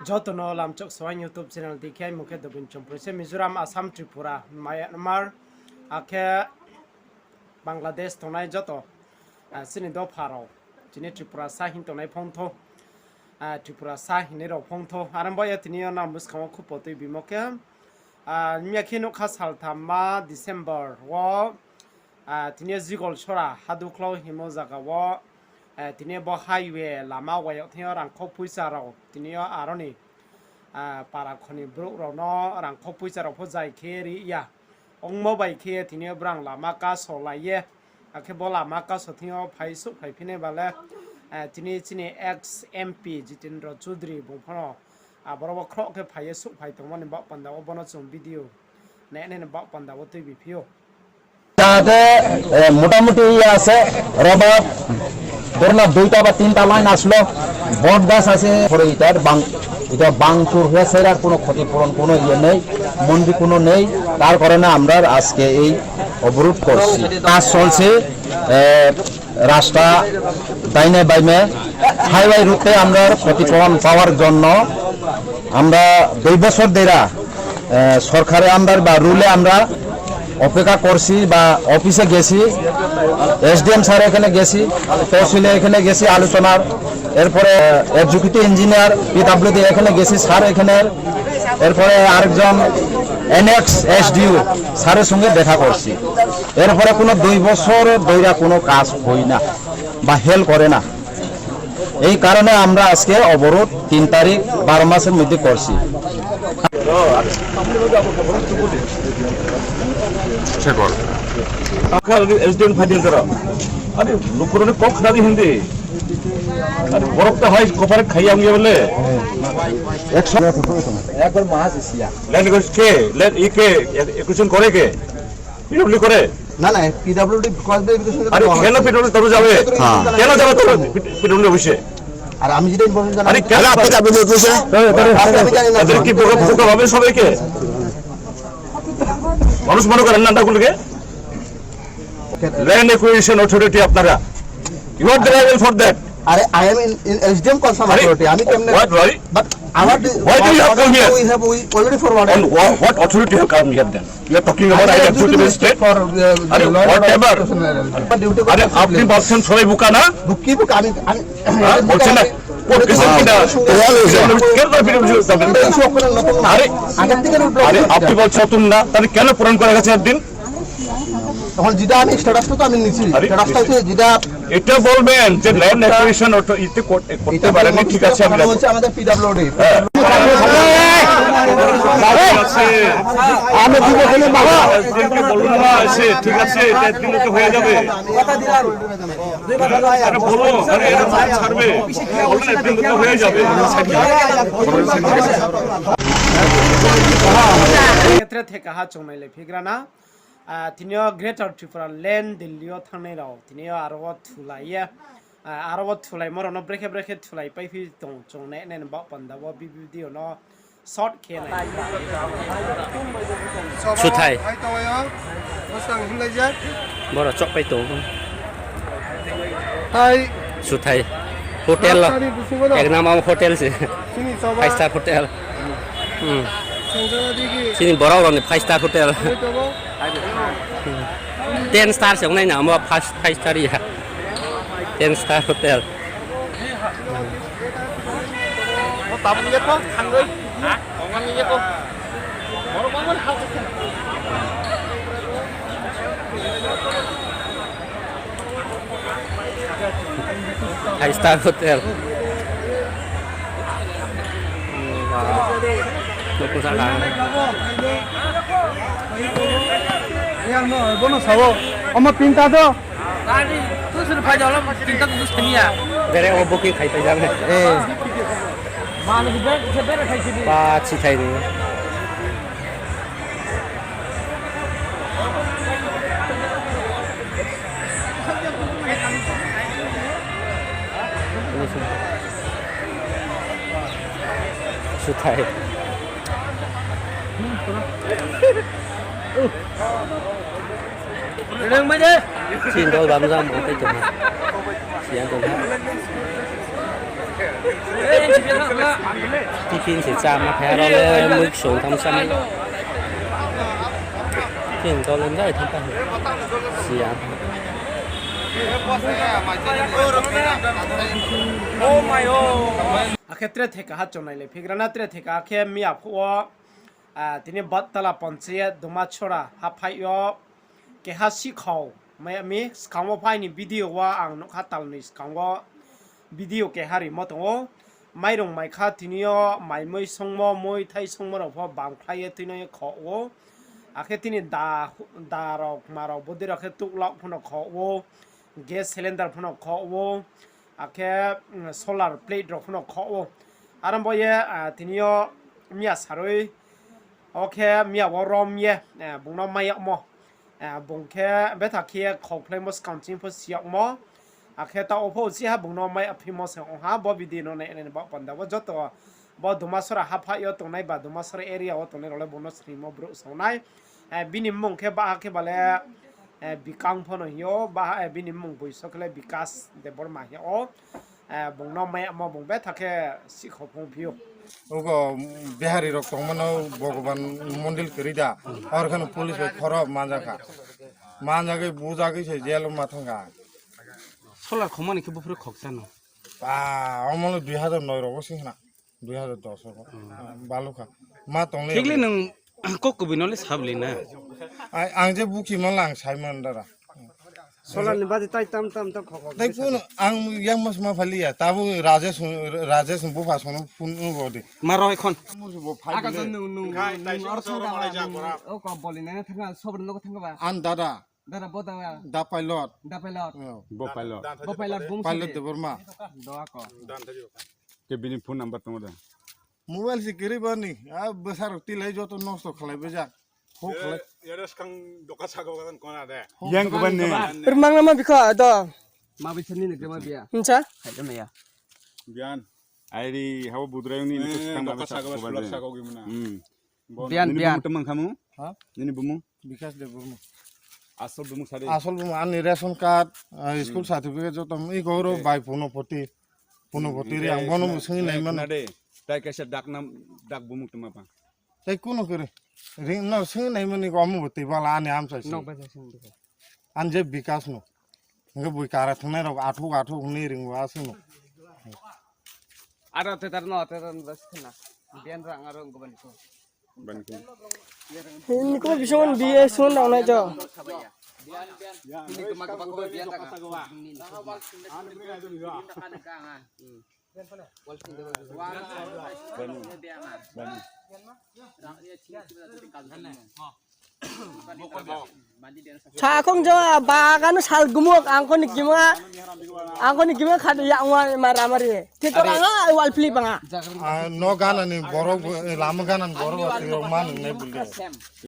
Jotono lam chok swan YouTube channel dikhai mukhe dobin chomprise Mizoram Assam Tripura Myanmar akhe Bangladesh tonai joto sini do pharo jini Tripura sahin tonai phongtho Tripura sahin ro phongtho arambo ya tini na muskamo khupotoi bimoke myakino khasal thamma December wo tini zigol chora haduklau himozaga wo tini bo highway lama wayo thio rang khop puisa ro tini aroni para khoni bro ro no rang khop puisa ro phojai kheri ya ong mobile khe tini brang lama kaso laiha akhe bo lama kaso thio phaisu phaipine bale tini ex MP Jitendra Chaudhary bongphono aboro khro khe phaisu phaitongmani ba panda obono chum video ne ba panda o tui bipio মোটামুটি আছে rubber ধরুন 2টা বা 3টা line আসলো বট গাছ আছে এটা বাংচুর হয়েছে আর কোনো ক্ষতিপূরণ কোনো ইয়ে নেই মন্দির কোনো নেই তার কারণে আমরা আজকে এই অবরোধ করছি কাজ চলছে রাস্তা ডাইনে বাইনে হাইওয়ে রুটে আমরা ক্ষতিপূরণ পাওয়ার জন্য আমরা 2 বছর ধরে সরকারে আমরা বা রুলে আমরা অপেক্ষা করছি বা অফিসে গেছি এসডিএম স্যার এখানে গেছি তহসিলে এখানে গেছি আলোচনার এরপরে এক্সিকিউটিভ ইঞ্জিনিয়ার পিডব্লিউডি এখানে গেছি স্যার এখানে এরপরে আরেকজন এনএক্স এসডিও স্যারের সঙ্গে দেখা করছি এরপরে কোনো 2 বছর ধরে কোনো কাজ হয় না বা হেল্প করে না এই কারণে আমরা আজকে অবরোধ 3 তারিখ 12 মাসের মধ্যে করছি एसडीएम फाइटिंग करो अरे लोगों ने कौन खा दी हिंदी अरे बर्फ तो है कपारे खाई आएंगे बोले एक बार मास इसिया लैंड के लैंड ई के एक्विजिशन करे के पीडब्ल्यू करे না না পিডব্লিউডি কজবে এডুকেশন আরে কেন পিডব্লিউ তবে যাবে কেন যাবে তো পিডব্লিউ অফিসে আর আমি যেটা ইনফরমেশন জানি আরে কেন আপনি পিডব্লিউ অফিসে আমি জানি না এদের কি বোকা হবে সবাইকে মানুষ মনে করেন না ডাকুলকে ল্যান্ড একুইজিশন অথরিটি আপনারা you are driving for that আরে I am in SDM concern authority আমি কেমনে what right but our why do you have come here we already forwarded and what authority have come here then you are talking about I have to state for whatever আরে আপনি বলছেন সবাই বোকা না বুকি বুক আমি বলছেন না আপনি বলছেন নতুন না তাহলে কেন পূরণ করা গেছে একদিন তখন যেটা আমি স্ট্যাটাসটা তো আমি নিছি স্ট্যাটাসটা হচ্ছে যেটা এটা বলবেন যে ল্যান্ড অ্যাকুইজিশন ইতে করতে পারেন ঠিক আছে আমি বলছি আমাদের পিডব্লিউডি আমি দিব বলে বাবা একদিনকে বলুন না এসে ঠিক আছে এটা একদিনে তো হয়ে যাবে কথা দিলাম আরে বলো আরে এটা ছাড়বে বলুন একদিন তো হয়ে যাবে ক্ষেত্রে থেকে হা চমাইলে ফিগ্রানা তিনিও গ্রেটার ত্রিপুরা ল্যান্ড দিল্লিও থানাই রাও তিনিও আরো থুলাইয়া আরো থুলাই মরনো ব্রেকে থুলাই পাইফি দং চংনে নেন বা পান্দাব বিবিডিও ন শর্ট খেলাই সুথাই বড় চক পাই তো হাই সুথাই হোটেল এক নাম hotel say 5 star hotel sini borok rong 5 star hotel 10 star song nai na mo 5 star ya 10 star hotel tam ye ko khang roi ha ong ye ko borok borok ha 5 star hotel Loco salah. Yang no, bono sawo. Oma pinta to. Tadi tu sudah pajak lah, pinta tu sini ya. Bere o booking khai pajak ni. Mana juga sebera khai sini. Pak si khai ni. Suthai. Đừng mấy đi. Xin tôi bấm ra một cái chừng. Xin tôi. tiffin thì cha mà phải lo lên mức số tham sân tiền cho lên rất là tham gia gì à Akhetre theka ha chonai le phigrana tre theka khe mia pho tini battala panchayat duma chora ha phaiyo ke ha sikhau mai mi skangwa phai ni video wa ang no khatal ni skangwa video ke hari motongo mairong mai kha tinio mai moi songmo moi thai songmo ro pho bang khlai tinoi kho o akhe tini da rok maro bodi rakhe tuklak phono kho o gas cylinder phono kho o akhe solar plate rok phono kho o arambo ye tinio mia saroi okay mia warom ye bungno mai mo bungke beta kia komplemos counting for siak mo akhe ta opo si ha bungno mai apimos ha bo bidino ne ba panda wa joto bo dumasora ha pha yo tonai ba dumasora area o tonai role bonus rimo bro sonai bini mong ke ba ke bale bikang phono yo ba bini mong boisokle bikas de borma yo bungno mai mo bung beta ke si khopong pio ওগো Bihari rock তমনো ভগবান মন্দির করিদা আর খানে police খরব মানজাকে বুজাকে সে জেল মাথাঙ্গা solar khomani ke bufre khoksan অমল 2009 রক সিংনা 2010 বালুকা মা তংলে ঠিকলে নং kokubinole sabli na আং যে বুকি মলাং সাইমন দারা solar ni ba tai tam khoko তাই কোন আং ইয়াং মাস মা ফালিয়া তাবু রাজেশ বুফা সন ফুন বডি maro ekhon aga আন দাদা দা পাইলট পাইলট de Burma কে বিনি ফোন নাম্বার তোমার মোবাইল সে গরি বানি বসার তিলাই যত নষ্ট খালাইবে যা হো খালাই এরেস কাং দকা সাগো গান কোনা দে yang kebanne Remang nama bika ada. ma bisani ne kema bia Enca? khaidam ya বিয়ান আইরি হাও বুদ্রায়নি Nicco Kang দকা sago সুলক sago গিমনা bian তেমন খামু হ্যাঁ নিনি বুমু বিকাশ de Burma আসল বুমু সারে আসল আনি রেশন কার্ড স্কুল সার্টিফিকেট যত ই গৌর বাই পুনপতি রে আং বনো সঙ্গে নাই মান না দে তাই কেসে ডাক নাম ডাক বুমু তোমা পা তাই কোন করে রিং না সঙ্গে নাই মানে কম বতি বালা আনি আম চাইছি আন যে বিকাশ no nge bui kara thunai rok athuk ni ring wa asino ada tetar no bas na bian rang aro goban ko banku Ini kau bisa kan dia sun dah nak jauh. ini kemak ko bian ta Saya kong jauh bagan sal gemuk angko ni gimana kada yang marah mari. Kita orang wal flip banga. no gana ni borok lama gana borok man ne bulde